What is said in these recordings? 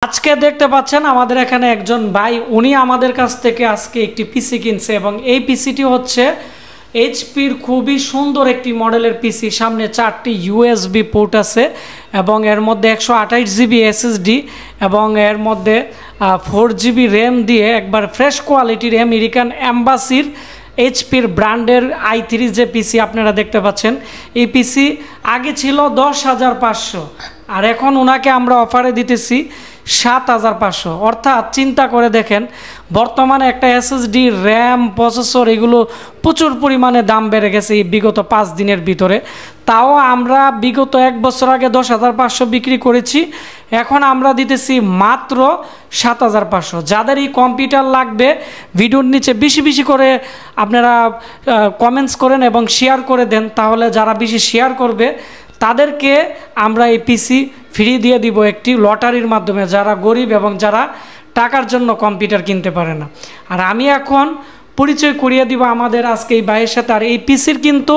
আজকে দেখতে পাচ্ছেন আমাদের এখানে একজন ভাই উনি আমাদের কাছ থেকে আজকে একটি পিসি কিনছে এবং এই পিসিটি হচ্ছে এইচপির খুবই সুন্দর একটি মডেলের পিসি। সামনে 4টি ইউএসবি পোর্ট আছে এবং এর মধ্যে 128 জিবি এসএসডি এবং এর মধ্যে 4 জিবি র্যাম দিয়ে একবার ফ্রেশ কোয়ালিটির আমেরিকান এম্বাসির এইচপির ব্র্যান্ডের i3 যে পিসি আপনারা দেখতে পাচ্ছেন। এই পিসি আগে ছিল 10,500 আর এখন ওনাকে আমরা অফারে দিতেছি 7,500। অর্থাৎ চিন্তা করে দেখেন বর্তমানে একটা এসএসডি র্যাম প্রসেসর এগুলো প্রচুর পরিমাণে দাম বেড়ে গেছে এই বিগত 5 দিনের ভিতরে। তাও আমরা বিগত 1 বছর আগে 10,500 বিক্রি করেছি, এখন আমরা দিতেছি মাত্র 7,500। যাদের এই কম্পিউটার লাগবে ভিডিওর নিচে বেশি বেশি করে আপনারা কমেন্টস করেন এবং শেয়ার করে দেন, তাহলে যারা বেশি শেয়ার করবে তাদেরকে আমরা এই পিসি ফ্রি দিয়ে দিব একটি লটারির মাধ্যমে, যারা গরিব এবং যারা টাকার জন্য কম্পিউটার কিনতে পারে না। আর আমি এখন পরিচয় করিয়ে দিব আমাদের আজকে এই ভাইয়ের সাথে। আর এই পিসির কিন্তু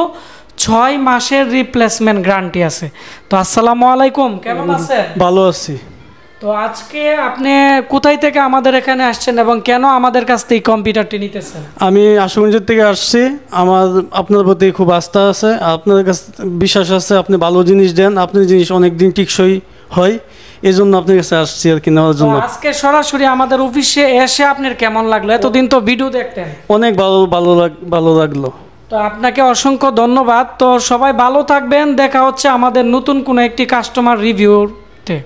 6 মাসের রিপ্লেসমেন্ট গ্যারান্টি আছে। তো আসসালামু আলাইকুম, কেমন আছেন? ভালো আছি। তো আজকে আপনি কোথায় থেকে আমাদের এখানে আসছেন এবং কেন আমাদের কাছ থেকে কম্পিউটারটি নিতেছেন? আমি আশুগঞ্জের থেকে আসছি। আপনার প্রতি খুব আস্থা আছে, আপনার কাছে বিশ্বাস আছে, আপনি ভালো জিনিস দেন, আপনার জিনিস অনেক দিন টিকসই হয়, এই জন্য আপনার কাছে আসছি আর কি নেওয়ার জন্য। আজকে সরাসরি আমাদের অফিসে এসে আপনার কেমন লাগলো? এতদিন তো ভিডিও দেখতেন। অনেক ভালো লাগলো। তো আপনাকে অসংখ্য ধন্যবাদ। তো সবাই ভালো থাকবেন, দেখা হচ্ছে আমাদের নতুন কোনো একটি কাস্টমার রিভিউতে।